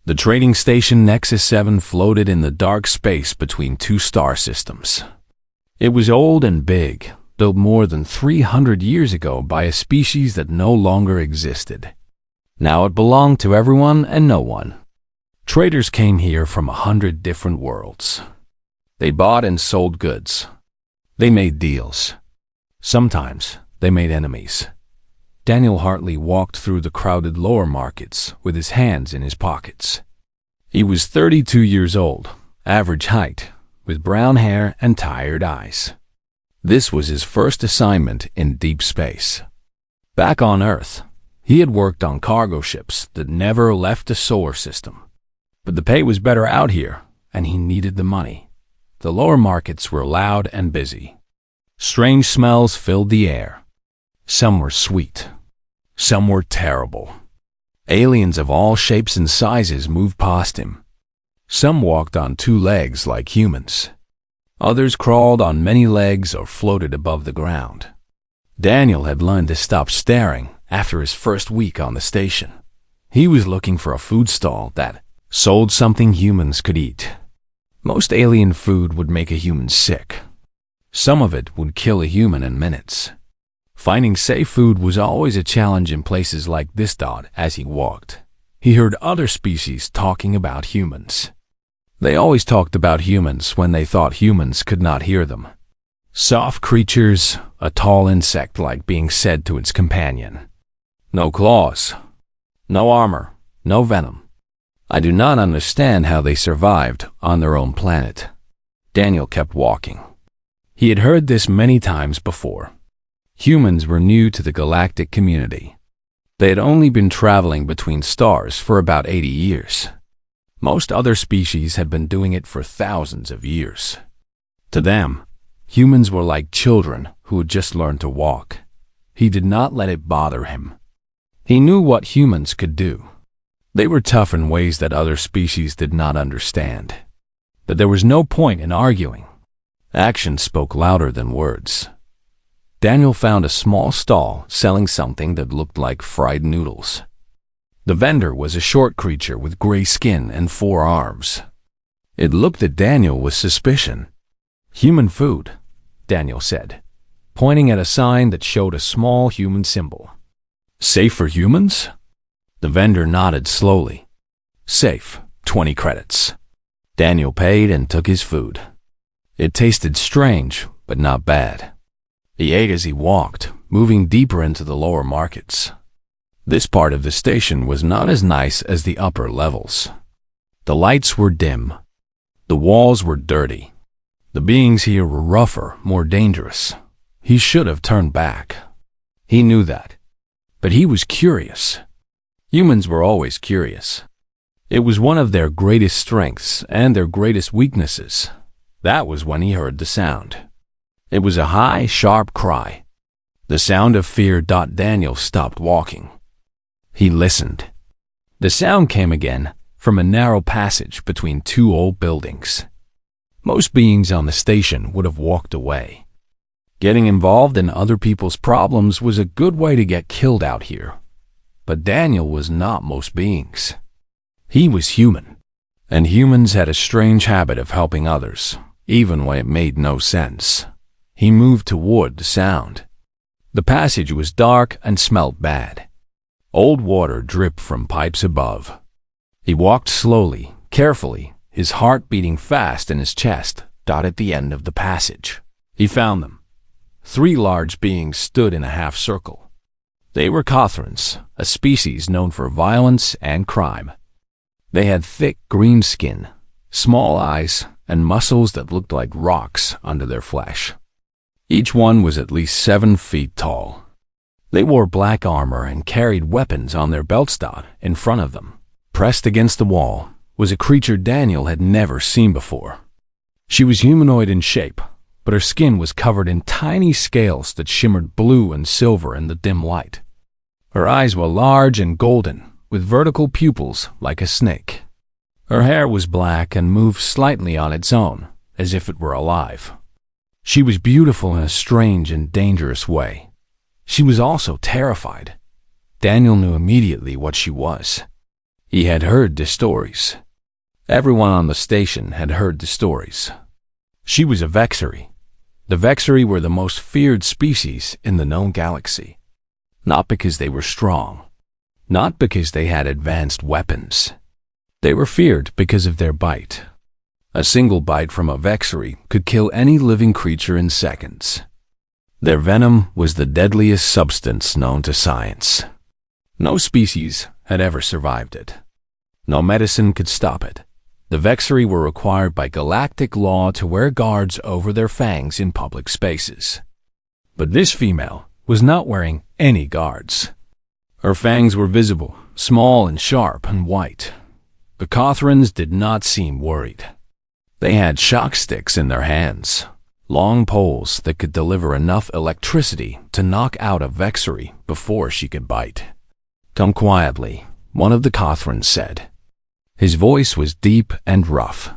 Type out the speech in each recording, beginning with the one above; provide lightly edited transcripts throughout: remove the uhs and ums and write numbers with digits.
The trading station Nexus 7 floated in the dark space between two star systems. It was old and big, built more than 300 years ago by a species that no longer existed. Now it belonged to everyone and no one. Traders came here from 100 different worlds. They bought and sold goods. They made deals. Sometimes they made enemies. Daniel Hartley walked through the crowded lower markets with his hands in his pockets. He was 32 years old, average height, with brown hair and tired eyes. This was his first assignment in deep space. Back on Earth, he had worked on cargo ships that never left the solar system. But the pay was better out here, and he needed the money. The lower markets were loud and busy. Strange smells filled the air. Some were sweet. Some were terrible. Aliens of all shapes and sizes moved past him. Some walked on two legs like humans. Others crawled on many legs or floated above the ground. Daniel had learned to stop staring after his first week on the station. He was looking for a food stall that sold something humans could eat. Most alien food would make a human sick. Some of it would kill a human in minutes. Finding safe food was always a challenge in places like this. As he walked, he heard other species talking about humans. They always talked about humans when they thought humans could not hear them. Soft creatures, a tall insect-like being said to its companion. No claws, no armor, no venom. I do not understand how they survived on their own planet. Daniel kept walking. He had heard this many times before. Humans were new to the galactic community. They had only been traveling between stars for about 80 years. Most other species had been doing it for thousands of years. To them, humans were like children who had just learned to walk. He did not let it bother him. He knew what humans could do. They were tough in ways that other species did not understand. But there was no point in arguing. Action spoke louder than words. Daniel found a small stall selling something that looked like fried noodles. The vendor was a short creature with gray skin and 4 arms. It looked at Daniel with suspicion. "Human food," Daniel said, pointing at a sign that showed a small human symbol. "Safe for humans?" The vendor nodded slowly. "Safe, 20 credits." Daniel paid and took his food. It tasted strange, but not bad. He ate as he walked, moving deeper into the lower markets. This part of the station was not as nice as the upper levels. The lights were dim. The walls were dirty. The beings here were rougher, more dangerous. He should have turned back. He knew that. But he was curious. Humans were always curious. It was one of their greatest strengths and their greatest weaknesses. That was when he heard the sound. It was a high, sharp cry. The sound of fear. Daniel stopped walking. He listened. The sound came again from a narrow passage between 2 old buildings. Most beings on the station would have walked away. Getting involved in other people's problems was a good way to get killed out here. But Daniel was not most beings. He was human, and humans had a strange habit of helping others, even when it made no sense. He moved toward the sound. The passage was dark and smelled bad. Old water dripped from pipes above. He walked slowly, carefully, his heart beating fast in his chest. At the end of the passage, he found them. 3 large beings stood in a half circle. They were Cothrans, a species known for violence and crime. They had thick green skin, small eyes, and muscles that looked like rocks under their flesh. Each one was at least 7 feet tall. They wore black armor and carried weapons on their belts. In front of them, pressed against the wall, was a creature Daniel had never seen before. She was humanoid in shape, but her skin was covered in tiny scales that shimmered blue and silver in the dim light. Her eyes were large and golden, with vertical pupils like a snake. Her hair was black and moved slightly on its own, as if it were alive. She was beautiful in a strange and dangerous way. She was also terrified. Daniel knew immediately what she was. He had heard the stories. Everyone on the station had heard the stories. She was a Vexery. The Vexery were the most feared species in the known galaxy. Not because they were strong. Not because they had advanced weapons. They were feared because of their bite. A single bite from a Vexery could kill any living creature in seconds. Their venom was the deadliest substance known to science. No species had ever survived it. No medicine could stop it. The Vexery were required by galactic law to wear guards over their fangs in public spaces. But this female was not wearing any guards. Her fangs were visible, small and sharp and white. The Cothrans did not seem worried. They had shock sticks in their hands, long poles that could deliver enough electricity to knock out a Vexery before she could bite. "Come quietly," one of the Cothrans said. His voice was deep and rough.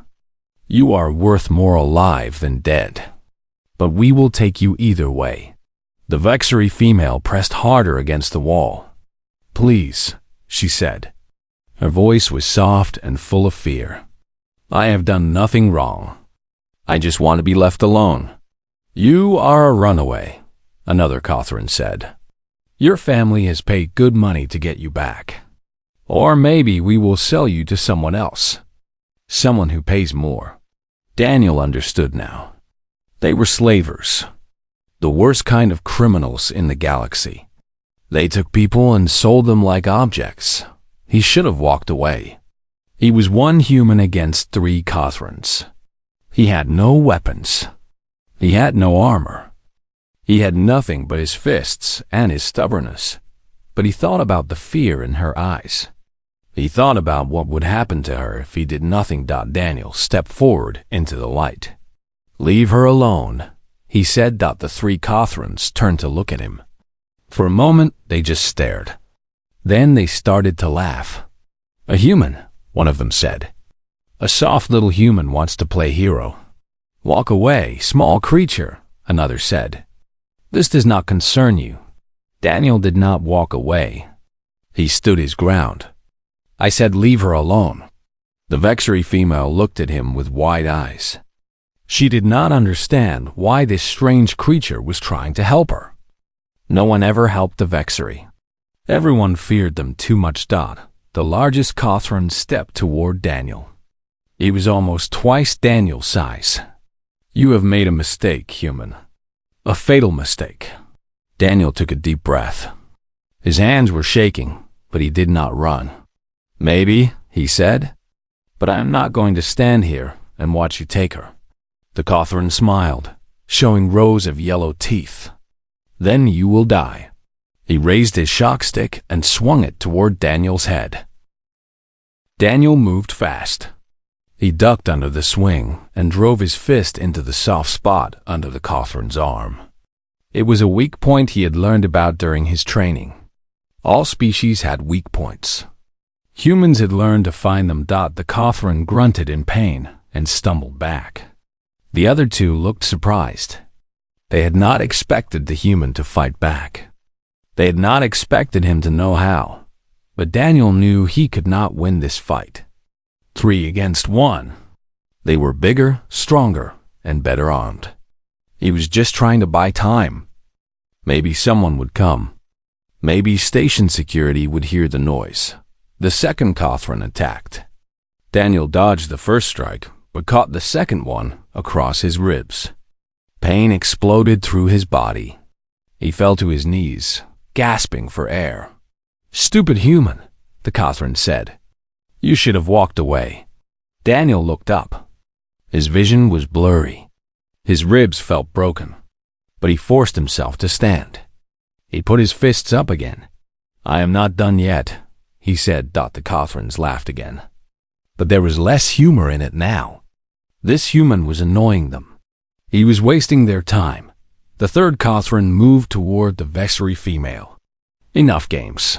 "You are worth more alive than dead. But we will take you either way." The Vexery female pressed harder against the wall. "Please," she said. Her voice was soft and full of fear. "I have done nothing wrong. I just want to be left alone." "You are a runaway," another Cothran said. "Your family has paid good money to get you back. Or maybe we will sell you to someone else. Someone who pays more." Daniel understood now. They were slavers. The worst kind of criminals in the galaxy. They took people and sold them like objects. He should have walked away. He was one human against 3 Cothrans. He had no weapons. He had no armor. He had nothing but his fists and his stubbornness. But he thought about the fear in her eyes. He thought about what would happen to her if he did nothing. Daniel stepped forward into the light. "Leave her alone," he said. The 3 Cothrans turned to look at him. For a moment, they just stared. Then they started to laugh. "A human," one of them said. "A soft little human wants to play hero." "Walk away, small creature," another said. "This does not concern you." Daniel did not walk away. He stood his ground. "I said leave her alone." The Vexery female looked at him with wide eyes. She did not understand why this strange creature was trying to help her. No one ever helped the Vexery. Everyone feared them too much. The largest Cothran stepped toward Daniel. He was almost twice Daniel's size. "You have made a mistake, human. A fatal mistake." Daniel took a deep breath. His hands were shaking, but he did not run. "Maybe," he said, "but I am not going to stand here and watch you take her." The Cothran smiled, showing rows of yellow teeth. "Then you will die." He raised his shock stick and swung it toward Daniel's head. Daniel moved fast. He ducked under the swing and drove his fist into the soft spot under the Cothran's arm. It was a weak point he had learned about during his training. All species had weak points. Humans had learned to find them. The Cothran grunted in pain and stumbled back. The other 2 looked surprised. They had not expected the human to fight back. They had not expected him to know how. But Daniel knew he could not win this fight. 3 against 1. They were bigger, stronger, and better armed. He was just trying to buy time. Maybe someone would come. Maybe station security would hear the noise. The second Cothran attacked. Daniel dodged the first strike, but caught the second one across his ribs. Pain exploded through his body. He fell to his knees, gasping for air. "Stupid human," the Cothran said. "You should have walked away." Daniel looked up. His vision was blurry. His ribs felt broken, but he forced himself to stand. He put his fists up again. "I am not done yet," he said. The Cothrans laughed again. But there was less humor in it now. This human was annoying them. He was wasting their time. The third Cothran moved toward the Vexery female. "Enough games.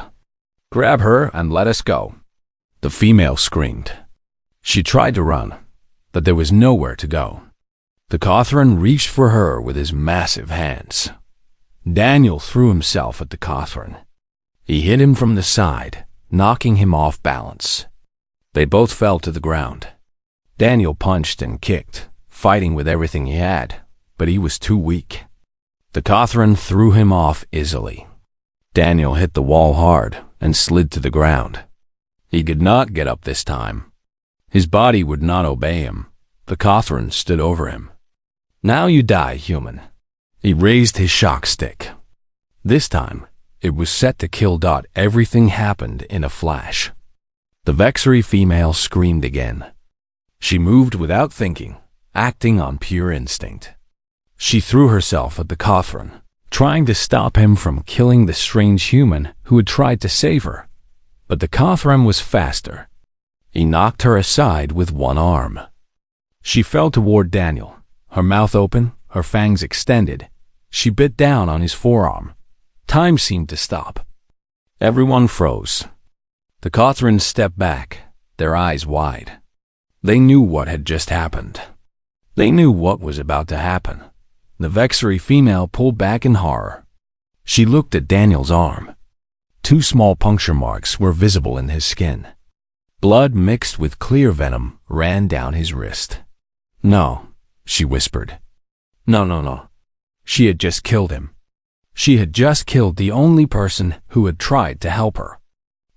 Grab her and let us go." The female screamed. She tried to run, but there was nowhere to go. The Cothran reached for her with his massive hands. Daniel threw himself at the Cothran. He hit him from the side, knocking him off balance. They both fell to the ground. Daniel punched and kicked, fighting with everything he had, but he was too weak. The Cothran threw him off easily. Daniel hit the wall hard and slid to the ground. He could not get up this time. His body would not obey him. The Cothran stood over him. "Now you die, human." He raised his shock stick. This time, it was set to kill. Everything happened in a flash. The Vexery female screamed again. She moved without thinking, acting on pure instinct. She threw herself at the Cothran, trying to stop him from killing the strange human who had tried to save her. But the Cothran was faster. He knocked her aside with one arm. She fell toward Daniel, her mouth open, her fangs extended. She bit down on his forearm. Time seemed to stop. Everyone froze. The Cothrans stepped back, their eyes wide. They knew what had just happened. They knew what was about to happen. The Vexery female pulled back in horror. She looked at Daniel's arm. 2 small puncture marks were visible in his skin. Blood mixed with clear venom ran down his wrist. "No," she whispered. No. She had just killed him. She had just killed the only person who had tried to help her.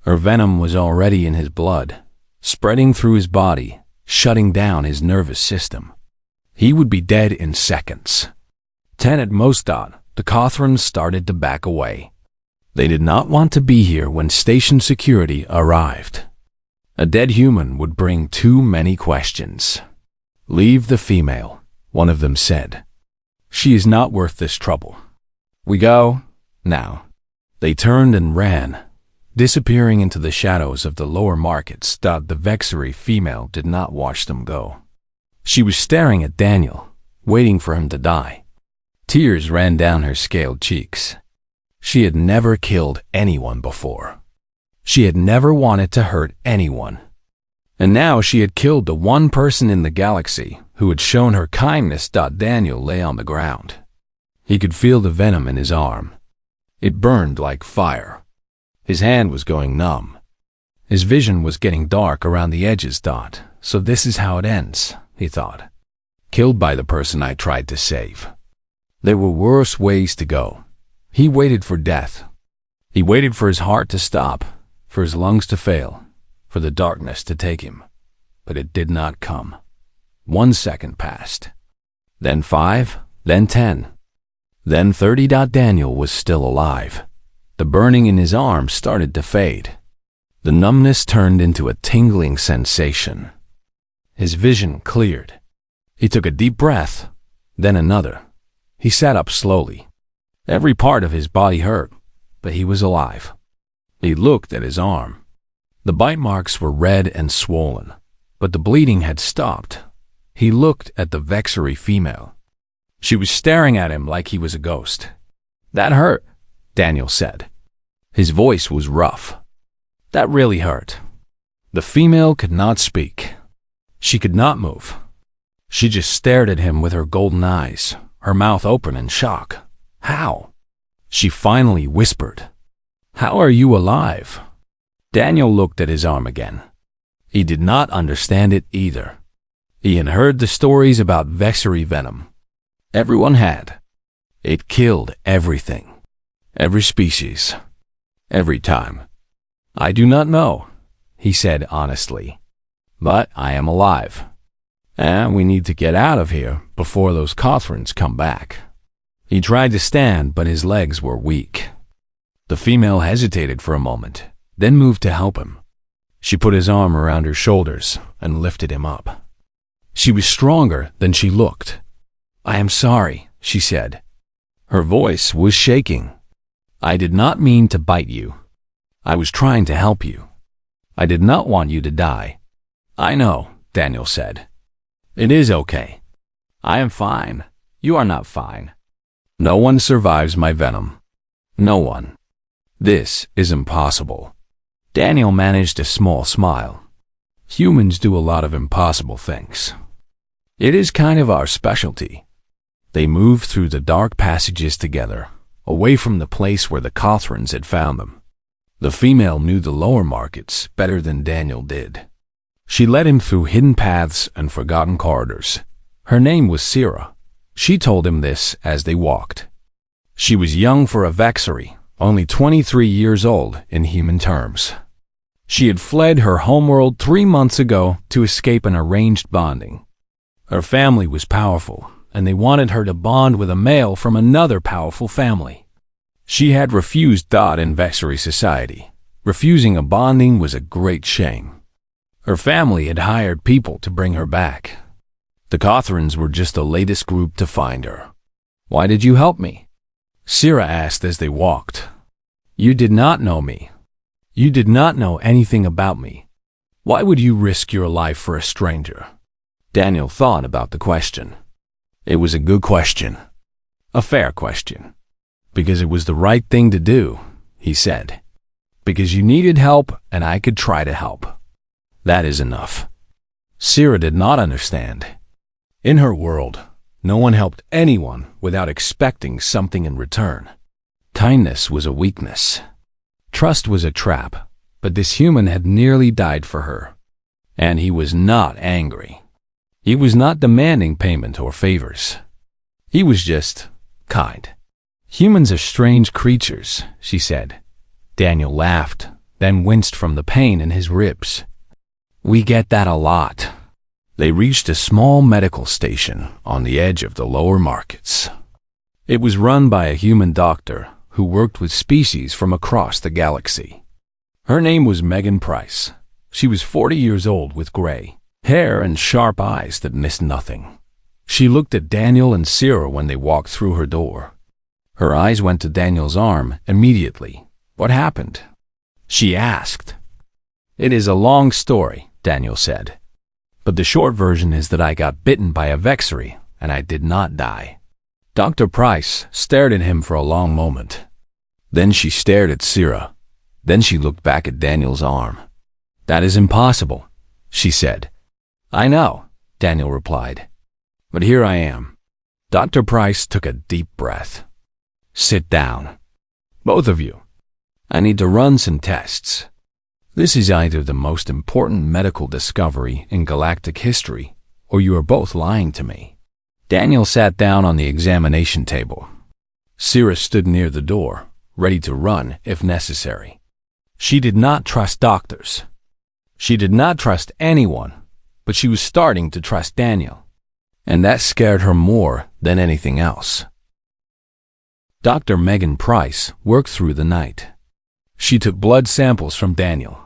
Her venom was already in his blood, spreading through his body, shutting down his nervous system. He would be dead in seconds. 10 at most. The Cothrans started to back away. They did not want to be here when station security arrived. A dead human would bring too many questions. "Leave the female," one of them said. "She is not worth this trouble. We go now." They turned and ran, disappearing into the shadows of the lower markets. The Vexery female did not watch them go. She was staring at Daniel, waiting for him to die. Tears ran down her scaled cheeks. She had never killed anyone before. She had never wanted to hurt anyone. And now she had killed the one person in the galaxy who had shown her kindness. Daniel lay on the ground. He could feel the venom in his arm. It burned like fire. His hand was going numb. His vision was getting dark around the edges. So this is how it ends, he thought. Killed by the person I tried to save. There were worse ways to go. He waited for death. He waited for his heart to stop, for his lungs to fail, for the darkness to take him. But it did not come. 1 second passed. Then 5, then 10. Then 30. Daniel was still alive. The burning in his arm started to fade. The numbness turned into a tingling sensation. His vision cleared. He took a deep breath, then another. He sat up slowly. Every part of his body hurt, but he was alive. He looked at his arm. The bite marks were red and swollen, but the bleeding had stopped. He looked at the Vexery female. She was staring at him like he was a ghost. "That hurt," Daniel said. His voice was rough. "That really hurt." The female could not speak. She could not move. She just stared at him with her golden eyes, her mouth open in shock. "How?" She finally whispered. "How are you alive?" Daniel looked at his arm again. He did not understand it either. He had heard the stories about Vexery venom. Everyone had. It killed everything. Every species. Every time. "I do not know," he said honestly. "But I am alive. And we need to get out of here before those Cothrans come back." He tried to stand, but his legs were weak. The female hesitated for a moment, then moved to help him. She put his arm around her shoulders and lifted him up. She was stronger than she looked. "I am sorry," she said. Her voice was shaking. "I did not mean to bite you. I was trying to help you. I did not want you to die." "I know," Daniel said. "It is okay. I am fine. You are not fine. No one survives my venom. No one. This is impossible." Daniel managed a small smile. Humans do a lot of impossible things. It is kind of our specialty. They moved through the dark passages together, away from the place where the Cothrans had found them. The female knew the lower markets better than Daniel did. She led him through hidden paths and forgotten corridors. Her name was Sira. She told him this as they walked. She was young for a Vexary, only 23 years old in human terms. She had fled her homeworld 3 months ago to escape an arranged bonding. Her family was powerful, and they wanted her to bond with a male from another powerful family. She had refused thought in Vexary society. Refusing a bonding was a great shame. Her family had hired people to bring her back. The Cothrans were just the latest group to find her. "Why did you help me?" Sira asked as they walked. "You did not know me. You did not know anything about me. Why would you risk your life for a stranger?" Daniel thought about the question. It was a good question. A fair question. "Because it was the right thing to do," he said. "Because you needed help and I could try to help. That is enough." Sira did not understand. In her world, no one helped anyone without expecting something in return. Kindness was a weakness. Trust was a trap, but this human had nearly died for her. And he was not angry. He was not demanding payment or favors. He was just kind. "Humans are strange creatures," she said. Daniel laughed, then winced from the pain in his ribs. "We get that a lot." They reached a small medical station on the edge of the lower markets. It was run by a human doctor who worked with species from across the galaxy. Her name was Megan Price. She was 40 years old with gray hair and sharp eyes that missed nothing. She looked at Daniel and Sira when they walked through her door. Her eyes went to Daniel's arm immediately. "What happened?" she asked. "It is a long story," Daniel said. "But the short version is that I got bitten by a Vexary, and I did not die." Dr. Price stared at him for a long moment. Then she stared at Sira. Then she looked back at Daniel's arm. "That is impossible," she said. "I know," Daniel replied. "But here I am." Dr. Price took a deep breath. "Sit down. Both of you. I need to run some tests. This is either the most important medical discovery in galactic history, or you are both lying to me." Daniel sat down on the examination table. Sira stood near the door, ready to run if necessary. She did not trust doctors. She did not trust anyone, but she was starting to trust Daniel. And that scared her more than anything else. Dr. Megan Price worked through the night. She took blood samples from Daniel.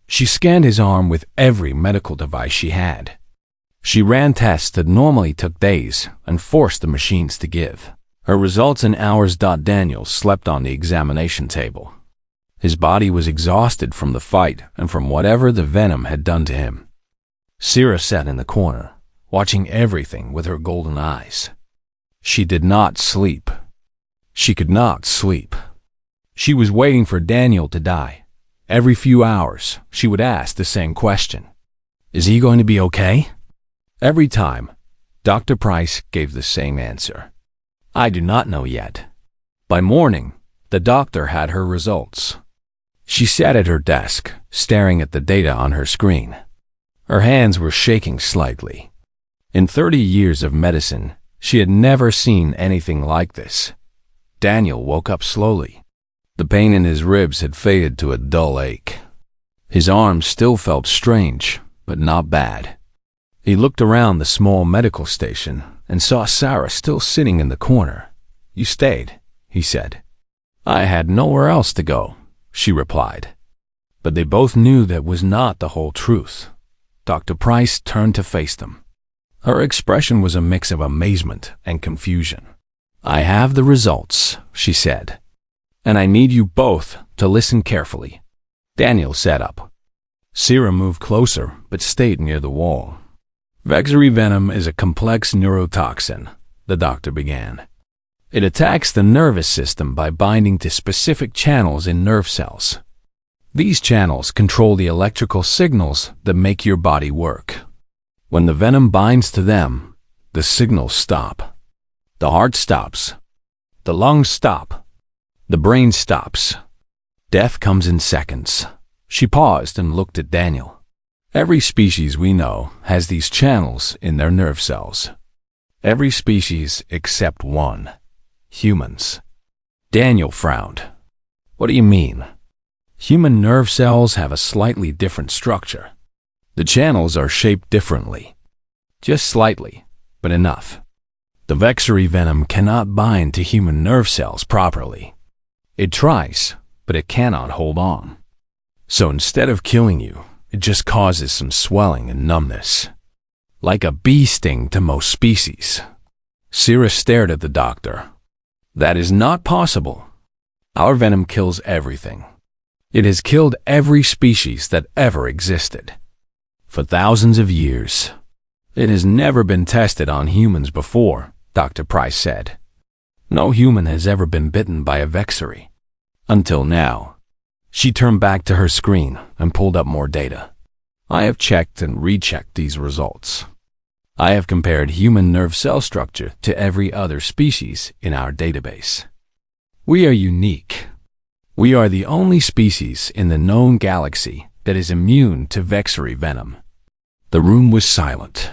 She scanned his arm with every medical device she had. She ran tests that normally took days and forced the machines to give her results in hours. Daniel slept on the examination table. His body was exhausted from the fight and from whatever the venom had done to him. Sira sat in the corner, watching everything with her golden eyes. She did not sleep. She could not sleep. She was waiting for Daniel to die. Every few hours, she would ask the same question. "Is he going to be okay?" Every time, Dr. Price gave the same answer. "I do not know yet." By morning, the doctor had her results. She sat at her desk, staring at the data on her screen. Her hands were shaking slightly. In 30 years of medicine, she had never seen anything like this. Daniel woke up slowly. The pain in his ribs had faded to a dull ache. His arms still felt strange, but not bad. He looked around the small medical station and saw Sarah still sitting in the corner. "You stayed," he said. "I had nowhere else to go," she replied. But they both knew that was not the whole truth. Dr. Price turned to face them. Her expression was a mix of amazement and confusion. "I have the results," she said. "And I need you both to listen carefully." Daniel sat up. Sira moved closer, but stayed near the wall. "Vexary venom is a complex neurotoxin," the doctor began. "It attacks the nervous system by binding to specific channels in nerve cells. These channels control the electrical signals that make your body work. When the venom binds to them, the signals stop. The heart stops. The lungs stop. The brain stops. Death comes in seconds." She paused and looked at Daniel. Every species we know has these channels in their nerve cells. Every species except one. Humans. Daniel frowned. What do you mean? Human nerve cells have a slightly different structure. The channels are shaped differently. Just slightly, but enough. The Vexary venom cannot bind to human nerve cells properly. It tries, but it cannot hold on. So instead of killing you, it just causes some swelling and numbness. Like a bee sting to most species. Sira stared at the doctor. That is not possible. Our venom kills everything. It has killed every species that ever existed. For thousands of years. It has never been tested on humans before, Dr. Price said. No human has ever been bitten by a Vexary. Until now. She turned back to her screen and pulled up more data. I have checked and rechecked these results. I have compared human nerve cell structure to every other species in our database. We are unique. We are the only species in the known galaxy that is immune to Vexary venom. The room was silent.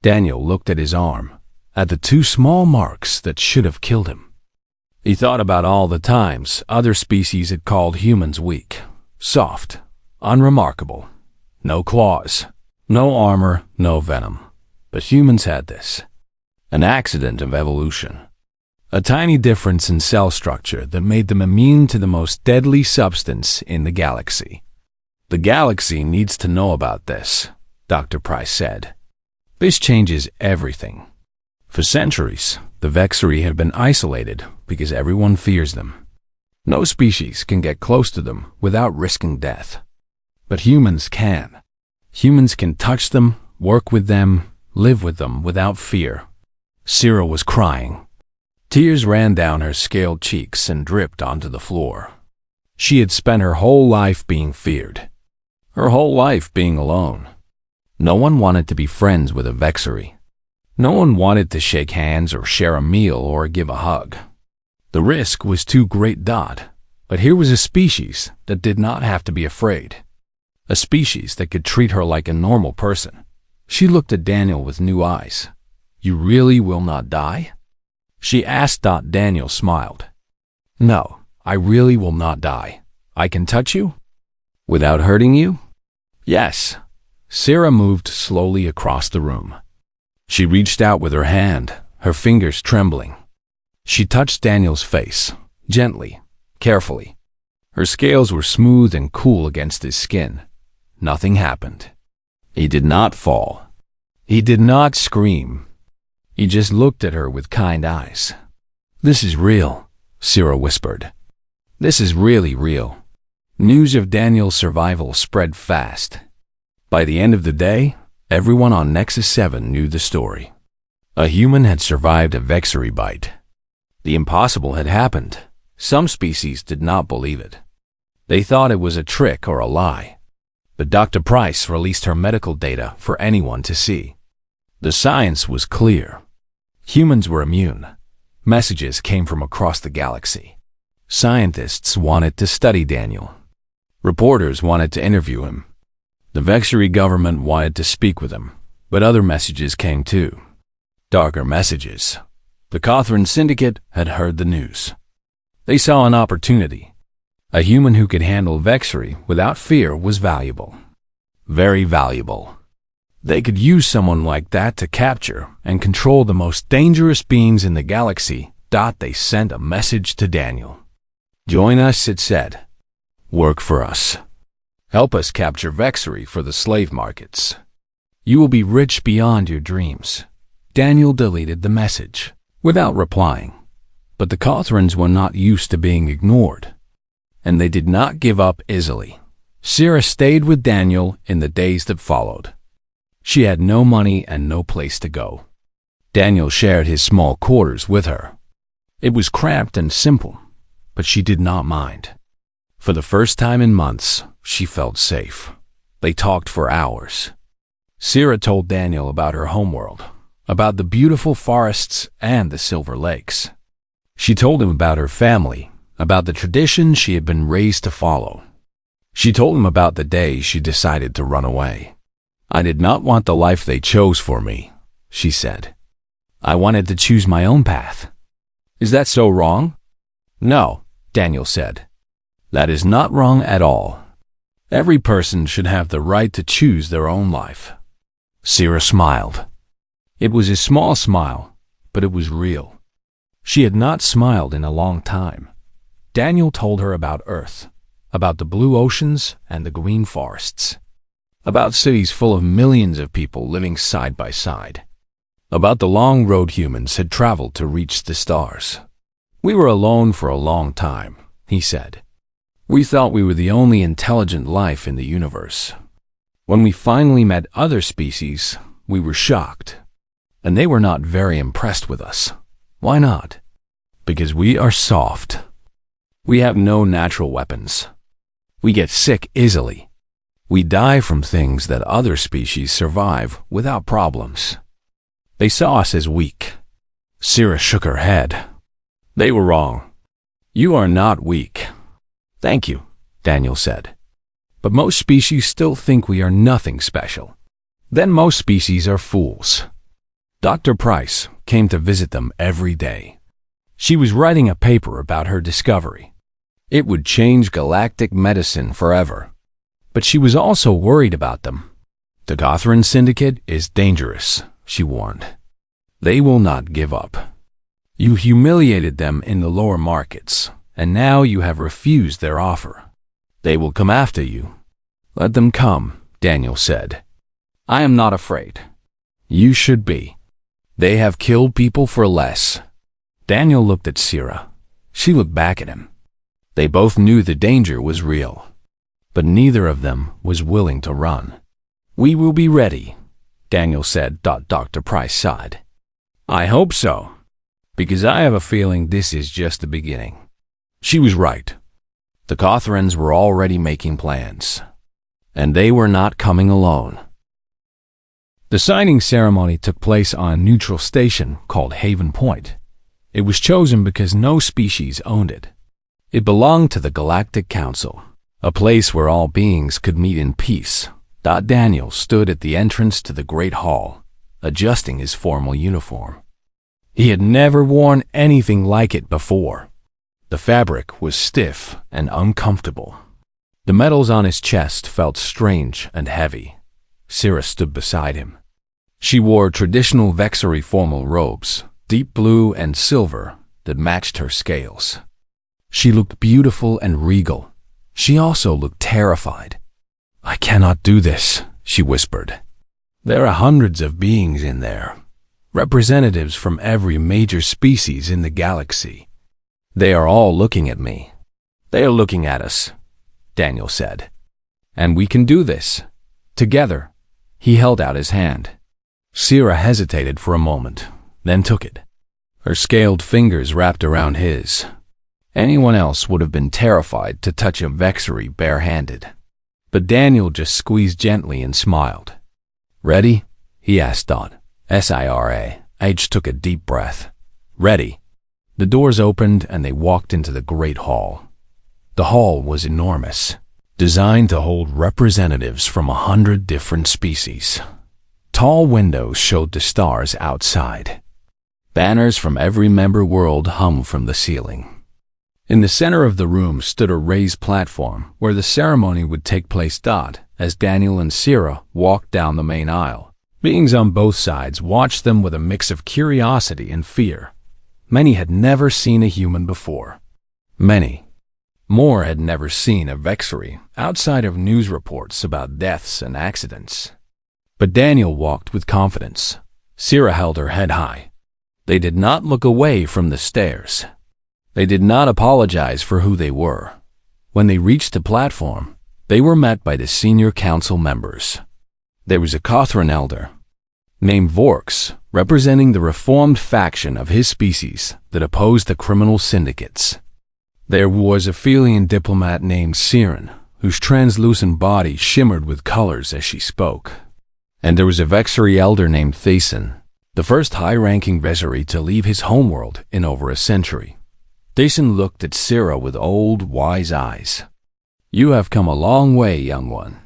Daniel looked at his arm, at the two small marks that should have killed him. He thought about all the times other species had called humans weak, soft, unremarkable. No claws, no armor, no venom. But humans had this. An accident of evolution. A tiny difference in cell structure that made them immune to the most deadly substance in the galaxy. The galaxy needs to know about this, Dr. Price said. This changes everything. For centuries, the Vexary have been isolated because everyone fears them. No species can get close to them without risking death. But humans can. Humans can touch them, work with them, live with them without fear. Sira was crying. Tears ran down her scaled cheeks and dripped onto the floor. She had spent her whole life being feared. Her whole life being alone. No one wanted to be friends with a Vexary. No one wanted to shake hands or share a meal or give a hug. The risk was too great. But here was a species that did not have to be afraid. A species that could treat her like a normal person. She looked at Daniel with new eyes. You really will not die? She asked. Daniel smiled. No, I really will not die. I can touch you? Without hurting you? Yes. Sira moved slowly across the room. She reached out with her hand, her fingers trembling. She touched Daniel's face, gently, carefully. Her scales were smooth and cool against his skin. Nothing happened. He did not fall. He did not scream. He just looked at her with kind eyes. This is real, Sira whispered. This is really real. News of Daniel's survival spread fast. By the end of the day, everyone on Nexus 7 knew the story. A human had survived a Vexary bite. The impossible had happened. Some species did not believe it. They thought it was a trick or a lie. But Dr. Price released her medical data for anyone to see. The science was clear. Humans were immune. Messages came from across the galaxy. Scientists wanted to study Daniel. Reporters wanted to interview him. The Vexary government wanted to speak with him, but other messages came too. Darker messages. The Cothran Syndicate had heard the news. They saw an opportunity. A human who could handle Vexary without fear was valuable. Very valuable. They could use someone like that to capture and control the most dangerous beings in the galaxy. They sent a message to Daniel. Join us, it said. Work for us. Help us capture Vexary for the slave markets. You will be rich beyond your dreams. Daniel deleted the message, without replying. But the Cothrans were not used to being ignored. And they did not give up easily. Sira stayed with Daniel in the days that followed. She had no money and no place to go. Daniel shared his small quarters with her. It was cramped and simple, but she did not mind. For the first time in months, she felt safe. They talked for hours. Sira told Daniel about her homeworld, about the beautiful forests and the silver lakes. She told him about her family, about the traditions she had been raised to follow. She told him about the day she decided to run away. I did not want the life they chose for me, she said. I wanted to choose my own path. Is that so wrong? No, Daniel said. That is not wrong at all. Every person should have the right to choose their own life. Sira smiled. It was a small smile, but it was real. She had not smiled in a long time. Daniel told her about Earth, about the blue oceans and the green forests, about cities full of millions of people living side by side, about the long road humans had traveled to reach the stars. We were alone for a long time, he said. We thought we were the only intelligent life in the universe. When we finally met other species, we were shocked, and they were not very impressed with us. Why not? Because we are soft. We have no natural weapons. We get sick easily. We die from things that other species survive without problems. They saw us as weak. Sira shook her head. They were wrong. You are not weak. Thank you, Daniel said. But most species still think we are nothing special. Then most species are fools. Dr. Price came to visit them every day. She was writing a paper about her discovery. It would change galactic medicine forever. But she was also worried about them. The Gothran Syndicate is dangerous, she warned. They will not give up. You humiliated them in the lower markets, and now you have refused their offer. They will come after you. Let them come, Daniel said. I am not afraid. You should be. They have killed people for less. Daniel looked at Sira. She looked back at him. They both knew the danger was real, but neither of them was willing to run. We will be ready, Daniel said. Dr. Price sighed. I hope so, because I have a feeling this is just the beginning. She was right. The Gothrans were already making plans, and they were not coming alone. The signing ceremony took place on a neutral station called Haven Point. It was chosen because no species owned it. It belonged to the Galactic Council, a place where all beings could meet in peace. Daniel stood at the entrance to the Great Hall, adjusting his formal uniform. He had never worn anything like it before. The fabric was stiff and uncomfortable. The metals on his chest felt strange and heavy. Sira stood beside him. She wore traditional Vexery formal robes, deep blue and silver, that matched her scales. She looked beautiful and regal. She also looked terrified. I cannot do this, she whispered. There are hundreds of beings in there, representatives from every major species in the galaxy. They are all looking at me. They are looking at us, Daniel said. And we can do this. Together. He held out his hand. Sira hesitated for a moment, then took it. Her scaled fingers wrapped around his. Anyone else would have been terrified to touch a Vexery barehanded. But Daniel just squeezed gently and smiled. Ready? He asked Sira. H took a deep breath. Ready. The doors opened and they walked into the Great Hall. The hall was enormous, designed to hold representatives from 100 different species. Tall windows showed the stars outside. Banners from every member world hung from the ceiling. In the center of the room stood a raised platform where the ceremony would take place. As Daniel and Sira walked down the main aisle, beings on both sides watched them with a mix of curiosity and fear. Many had never seen a human before. Many more had never seen a Vexery outside of news reports about deaths and accidents. But Daniel walked with confidence. Sira held her head high. They did not look away from the stairs. They did not apologize for who they were. When they reached the platform, they were met by the senior council members. There was a Gothran elder named Vorks, representing the reformed faction of his species that opposed the criminal syndicates. There was a Felian diplomat named Siren, whose translucent body shimmered with colors as she spoke. And there was a Vexery elder named Thason, the first high-ranking Vexery to leave his homeworld in over a century. Thason looked at Sira with old, wise eyes. You have come a long way, young one.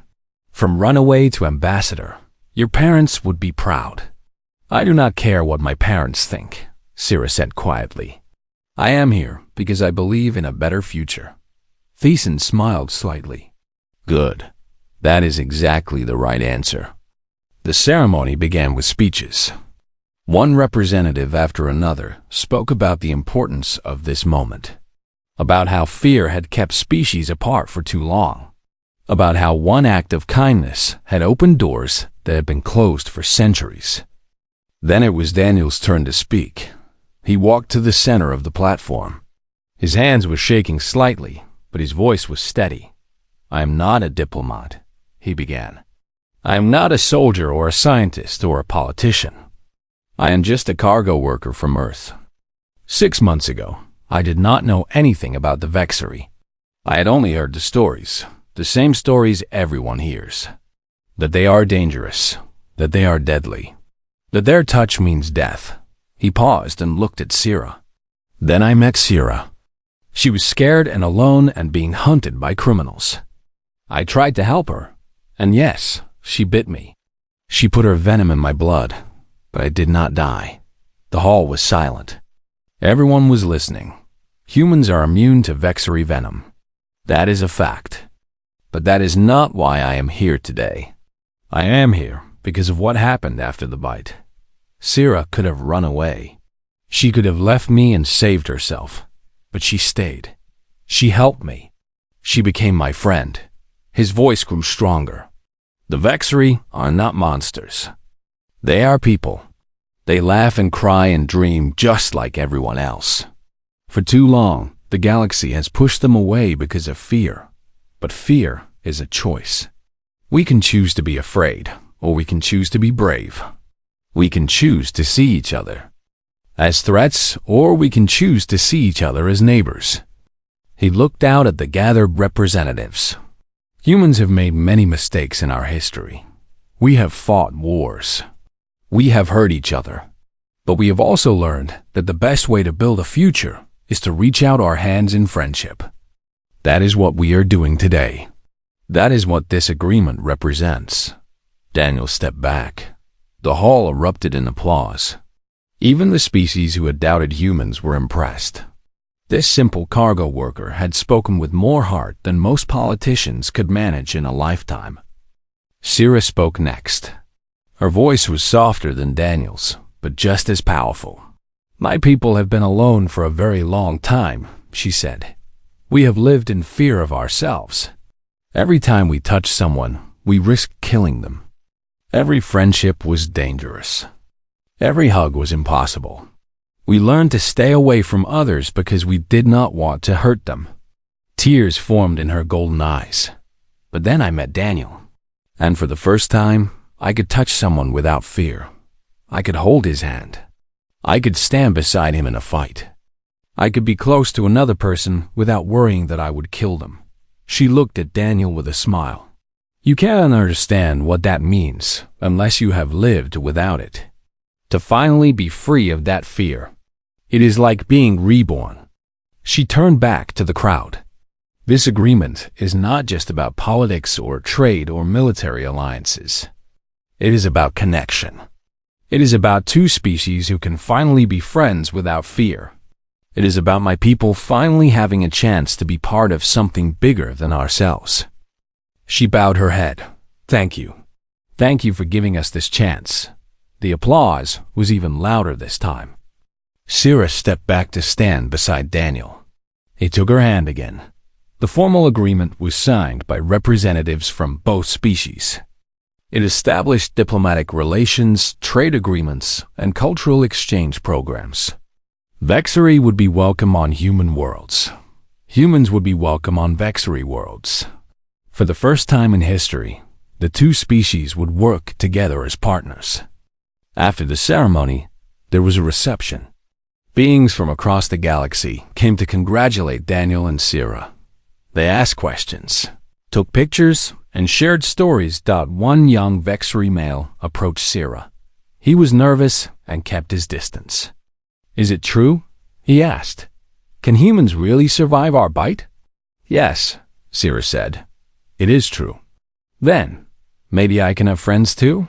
From runaway to ambassador, Your parents would be proud. I do not care what my parents think, Sira said quietly. I am here because I believe in a better future. Thiessen smiled slightly. Good. That is exactly the right answer. The ceremony began with speeches. One representative after another spoke about the importance of this moment, about how fear had kept species apart for too long, about how one act of kindness had opened doors that had been closed for centuries. Then it was Daniel's turn to speak. He walked to the center of the platform. His hands were shaking slightly, but his voice was steady. I am not a diplomat, he began. I am not a soldier or a scientist or a politician. I am just a cargo worker from Earth. 6 months ago, I did not know anything about the Vexery. I had only heard the stories, the same stories everyone hears. That they are dangerous, that they are deadly, that their touch means death. He paused and looked at Sira. Then I met Sira. She was scared and alone and being hunted by criminals. I tried to help her, and yes, she bit me. She put her venom in my blood, but I did not die. The hall was silent. Everyone was listening. Humans are immune to Vexery venom. That is a fact. But that is not why I am here today. I am here because of what happened after the bite. Sira could have run away. She could have left me and saved herself, but she stayed. She helped me. She became my friend. His voice grew stronger. The Vexery are not monsters. They are people. They laugh and cry and dream just like everyone else. For too long, the galaxy has pushed them away because of fear. But fear is a choice. We can choose to be afraid, or we can choose to be brave. We can choose to see each other as threats, or we can choose to see each other as neighbors. He looked out at the gathered representatives. Humans have made many mistakes in our history. We have fought wars. We have hurt each other. But we have also learned that the best way to build a future is to reach out our hands in friendship. That is what we are doing today. That is what this agreement represents. Daniel stepped back. The hall erupted in applause. Even the species who had doubted humans were impressed. This simple cargo worker had spoken with more heart than most politicians could manage in a lifetime. Sira spoke next. Her voice was softer than Daniel's, but just as powerful. My people have been alone for a very long time, she said. We have lived in fear of ourselves. Every time we touched someone, we risked killing them. Every friendship was dangerous. Every hug was impossible. We learned to stay away from others because we did not want to hurt them. Tears formed in her golden eyes. But then I met Daniel. And for the first time, I could touch someone without fear. I could hold his hand. I could stand beside him in a fight. I could be close to another person without worrying that I would kill them. She looked at Daniel with a smile. You can't understand what that means unless you have lived without it. To finally be free of that fear. It is like being reborn. She turned back to the crowd. This agreement is not just about politics or trade or military alliances. It is about connection. It is about two species who can finally be friends without fear. It is about my people finally having a chance to be part of something bigger than ourselves. She bowed her head. Thank you. Thank you for giving us this chance. The applause was even louder this time. Sira stepped back to stand beside Daniel. He took her hand again. The formal agreement was signed by representatives from both species. It established diplomatic relations, trade agreements, and cultural exchange programs. Vexery would be welcome on human worlds. Humans would be welcome on Vexery worlds. For the first time in history, the two species would work together as partners. After the ceremony, there was a reception. Beings from across the galaxy came to congratulate Daniel and Sira. They asked questions, took pictures, and shared stories. One young Vexery male approached Sira. He was nervous and kept his distance. Is it true? He asked. Can humans really survive our bite? Yes, Sira said. It is true. Then, maybe I can have friends too?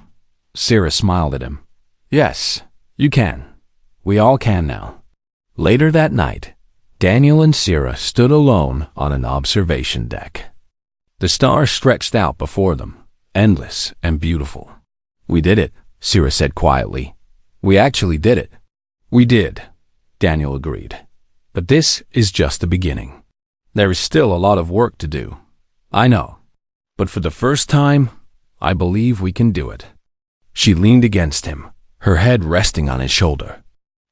Sarah smiled at him. Yes, you can. We all can now. Later that night, Daniel and Sarah stood alone on an observation deck. The stars stretched out before them, endless and beautiful. We did it, Sarah said quietly. We actually did it. We did, Daniel agreed. But this is just the beginning. There is still a lot of work to do. I know. But for the first time, I believe we can do it. She leaned against him, her head resting on his shoulder.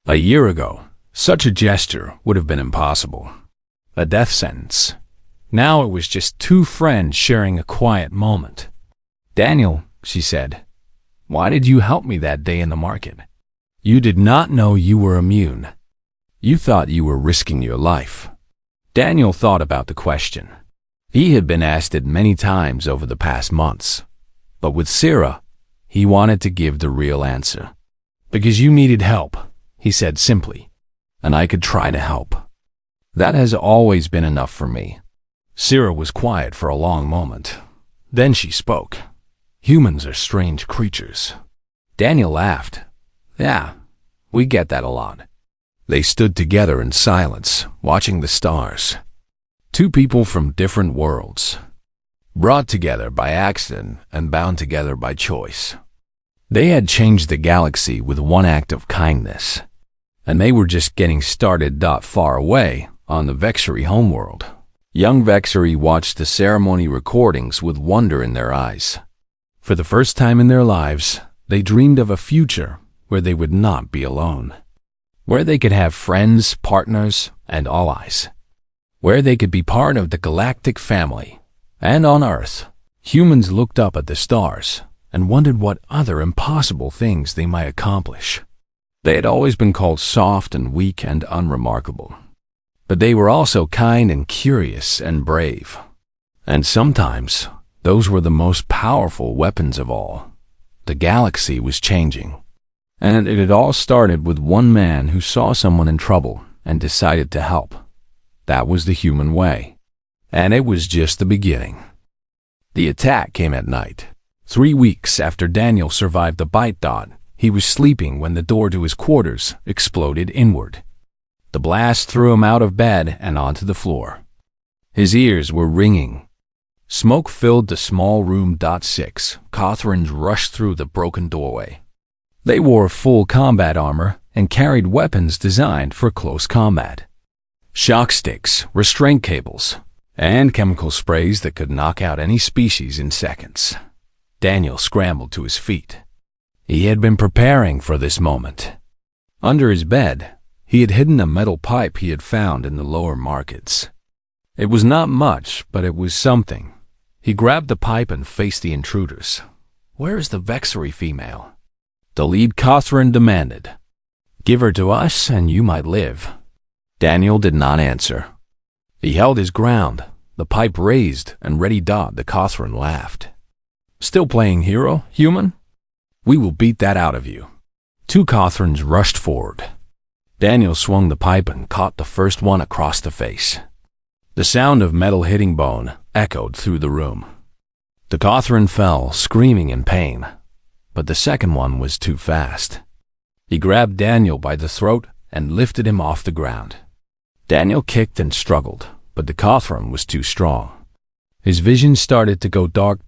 A year ago, such a gesture would have been impossible. A death sentence. Now it was just two friends sharing a quiet moment. Daniel, she said, why did you help me that day in the market? You did not know you were immune. You thought you were risking your life. Daniel thought about the question. He had been asked it many times over the past months. But with Sarah, he wanted to give the real answer. Because you needed help, he said simply, and I could try to help. That has always been enough for me. Sarah was quiet for a long moment. Then she spoke. Humans are strange creatures. Daniel laughed. Yeah, we get that a lot. They stood together in silence, watching the stars. Two people from different worlds, brought together by accident and bound together by choice. They had changed the galaxy with one act of kindness, and they were just getting started far away on the Vexery homeworld. Young Vexery watched the ceremony recordings with wonder in their eyes. For the first time in their lives, they dreamed of a future where they would not be alone, where they could have friends, partners, and allies, where they could be part of the galactic family. And on Earth, humans looked up at the stars and wondered what other impossible things they might accomplish. They had always been called soft and weak and unremarkable. But they were also kind and curious and brave. And sometimes, those were the most powerful weapons of all. The galaxy was changing. And it had all started with one man who saw someone in trouble and decided to help. That was the human way. And it was just the beginning. The attack came at night. 3 weeks after Daniel survived the bite dot, he was sleeping when the door to his quarters exploded inward. The blast threw him out of bed and onto the floor. His ears were ringing. Smoke filled the small room. 6 Cothrans rushed through the broken doorway. They wore full combat armor and carried weapons designed for close combat. Shock sticks, restraint cables, and chemical sprays that could knock out any species in seconds. Daniel scrambled to his feet. He had been preparing for this moment. Under his bed, he had hidden a metal pipe he had found in the lower markets. It was not much, but it was something. He grabbed the pipe and faced the intruders. Where is the Vexery female? The lead Cothran demanded. Give her to us and you might live. Daniel did not answer. He held his ground, the pipe raised and ready. The Cothran laughed. Still playing hero, human? We will beat that out of you. 2 Cothrans rushed forward. Daniel swung the pipe and caught the first one across the face. The sound of metal hitting bone echoed through the room. The Cothran fell, screaming in pain, but the second one was too fast. He grabbed Daniel by the throat and lifted him off the ground. Daniel kicked and struggled, but the Cothran was too strong. His vision started to go dark.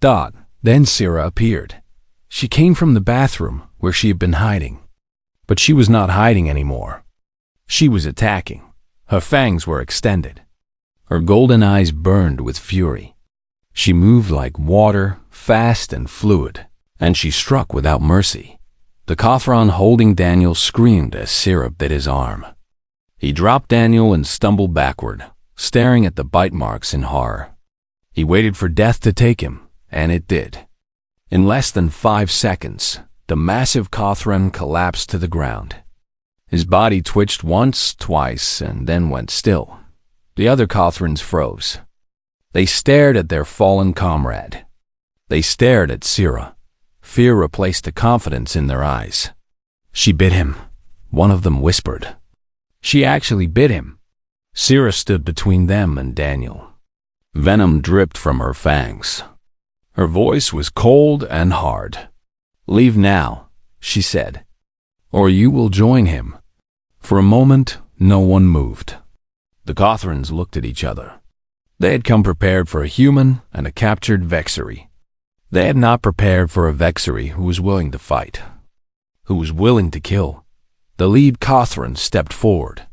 Then Sarah appeared. She came from the bathroom where she had been hiding. But she was not hiding anymore. She was attacking. Her fangs were extended. Her golden eyes burned with fury. She moved like water, fast and fluid, and she struck without mercy. The Cothran holding Daniel screamed as Sarah bit his arm. He dropped Daniel and stumbled backward, staring at the bite marks in horror. He waited for death to take him, and it did. In less than 5 seconds, the massive Cothran collapsed to the ground. His body twitched once, twice, and then went still. The other Cothrans froze. They stared at their fallen comrade. They stared at Sarah. Fear replaced the confidence in their eyes. She bit him, one of them whispered. She actually bit him. Sarah stood between them and Daniel. Venom dripped from her fangs. Her voice was cold and hard. "Leave now," she said, "or you will join him." For a moment, no one moved. The Cothrans looked at each other. They had come prepared for a human and a captured Vexery. They had not prepared for a Vexery who was willing to fight, who was willing to kill. The lead Cothran stepped forward.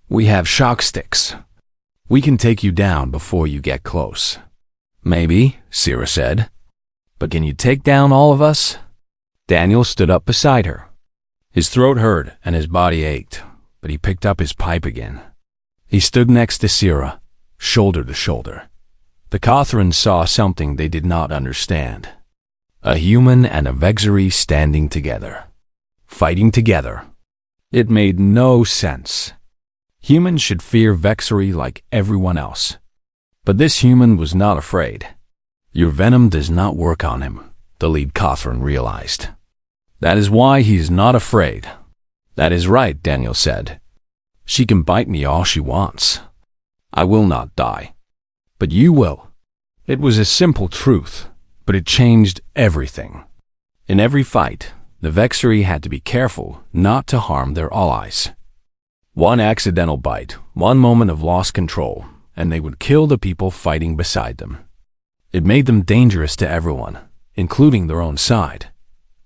"We have shock sticks. We can take you down before you get close." "Maybe," Sira said. "But can you take down all of us?" Daniel stood up beside her. His throat hurt and his body ached, but he picked up his pipe again. He stood next to Sira, shoulder to shoulder. The Cothrans saw something they did not understand. A human and a Vexery standing together, fighting together. It made no sense. Humans should fear Vexery like everyone else. But this human was not afraid. "Your venom does not work on him," the lead Cothran realized. "That is why he is not afraid." "That is right," Daniel said. "She can bite me all she wants. I will not die. But you will." It was a simple truth, but it changed everything. In every fight, the Vexery had to be careful not to harm their allies. One accidental bite, one moment of lost control, and they would kill the people fighting beside them. It made them dangerous to everyone, including their own side,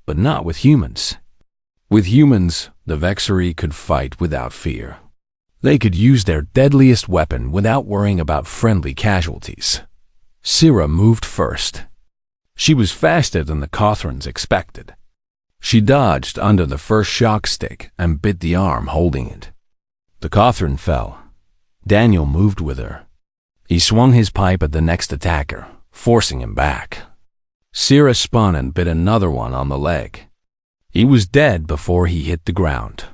but not with humans. With humans, the Vexery could fight without fear. They could use their deadliest weapon without worrying about friendly casualties. Sira moved first. She was faster than the Cothrans expected. She dodged under the first shock stick and bit the arm holding it. The Cothran fell. Daniel moved with her. He swung his pipe at the next attacker, forcing him back. Sira spun and bit another one on the leg. He was dead before he hit the ground.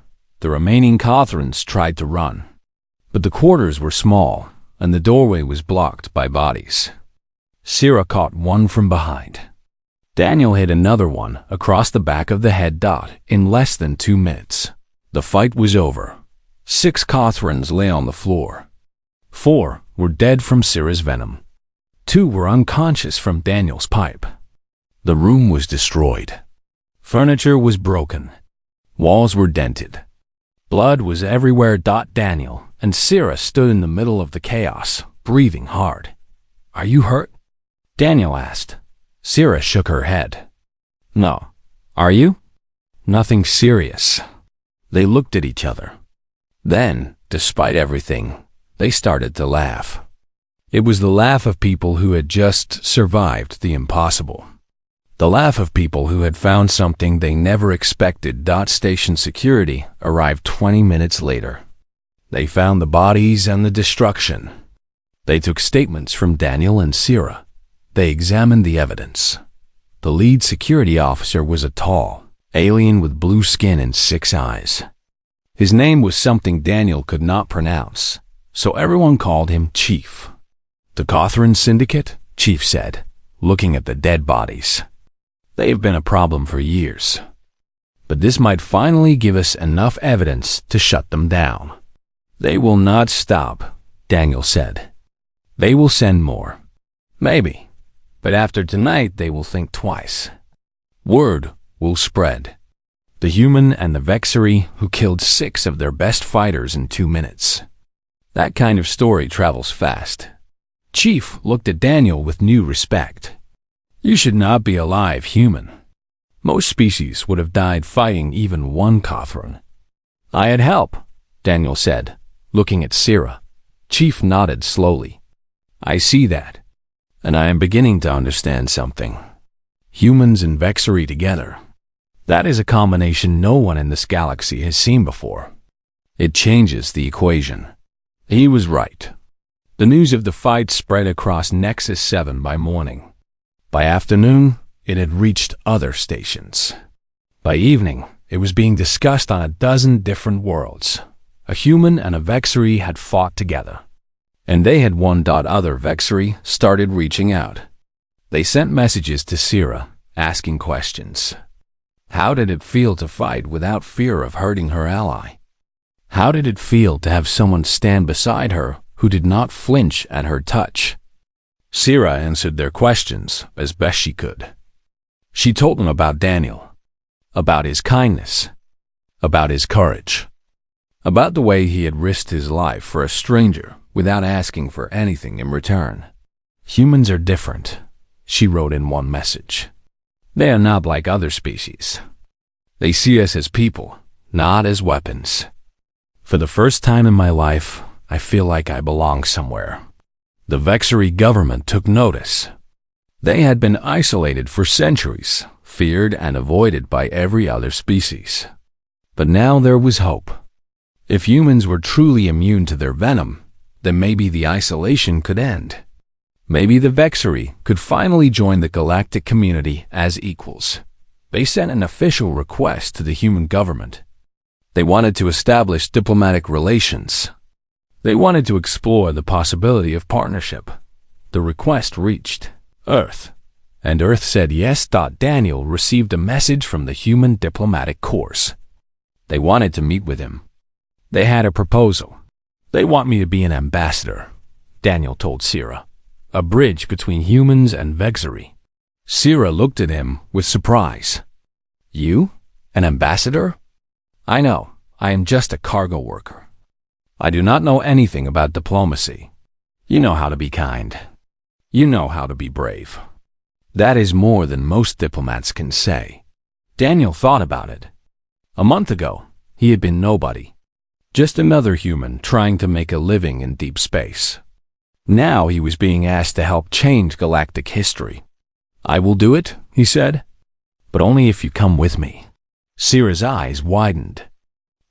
The remaining Cothrans tried to run, but the quarters were small and the doorway was blocked by bodies. Sira caught one from behind. Daniel hit another one across the back of the head dot in less than 2 minutes. The fight was over. 6 Cothrans lay on the floor. 4 were dead from Sira's venom. 2 were unconscious from Daniel's pipe. The room was destroyed. Furniture was broken. Walls were dented. Blood was everywhere. Daniel and Sira stood in the middle of the chaos, breathing hard. "Are you hurt?" Daniel asked. Sira shook her head. "No. Are you?" "Nothing serious." They looked at each other. Then, despite everything, they started to laugh. It was the laugh of people who had just survived the impossible. The laugh of people who had found something they never expected. Station security arrived 20 minutes later. They found the bodies and the destruction. They took statements from Daniel and Sira. They examined the evidence. The lead security officer was a tall alien with blue skin and 6 eyes. His name was something Daniel could not pronounce, so everyone called him Chief. "The Cothran Syndicate?" Chief said, looking at the dead bodies. "They have been a problem for years. But this might finally give us enough evidence to shut them down." "They will not stop," Daniel said. "They will send more. Maybe. But after tonight they will think twice. Word will spread. The human and the Vexery who killed 6 of their best fighters in 2 minutes. That kind of story travels fast." Chief looked at Daniel with new respect. "You should not be alive, human. Most species would have died fighting even one Cothran." "I had help," Daniel said, looking at Sira. Chief nodded slowly. "I see that, and I am beginning to understand something. Humans and Vexery together. That is a combination no one in this galaxy has seen before. It changes the equation." He was right. The news of the fight spread across Nexus 7 by morning. By afternoon, it had reached other stations. By evening, it was being discussed on a dozen different worlds. A human and a Vexery had fought together, and they had won. Other Vexery started reaching out. They sent messages to Sira, asking questions. How did it feel to fight without fear of hurting her ally? How did it feel to have someone stand beside her who did not flinch at her touch? Sira answered their questions as best she could. She told him about Daniel, about his kindness, about his courage, about the way he had risked his life for a stranger without asking for anything in return. Humans are different, she wrote in one message. They are not like other species. They see us as people, not as weapons. For the first time in my life, I feel like I belong somewhere. The Vexery government took notice. They had been isolated for centuries, feared and avoided by every other species. But now there was hope. If humans were truly immune to their venom, then maybe the isolation could end. Maybe the Vexery could finally join the galactic community as equals. They sent an official request to the human government. They wanted to establish diplomatic relations. They wanted to explore the possibility of partnership. The request reached Earth, and Earth said yes. Daniel received a message from the Human Diplomatic Corps. They wanted to meet with him. They had a proposal. They want me to be an ambassador, Daniel told Sira. A bridge between humans and Vexery. Sira looked at him with surprise. You? An ambassador? I know, I am just a cargo worker. I do not know anything about diplomacy. You know how to be kind. You know how to be brave. That is more than most diplomats can say. Daniel thought about it. A month ago, he had been nobody. Just another human trying to make a living in deep space. Now he was being asked to help change galactic history. I will do it, he said, but only if you come with me. Sira's eyes widened.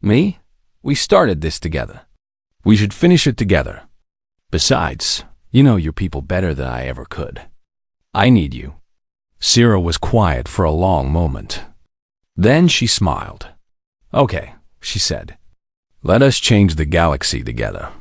Me? We started this together. We should finish it together. Besides, you know your people better than I ever could. I need you. Sira was quiet for a long moment. Then she smiled. Okay, she said. Let us change the galaxy together.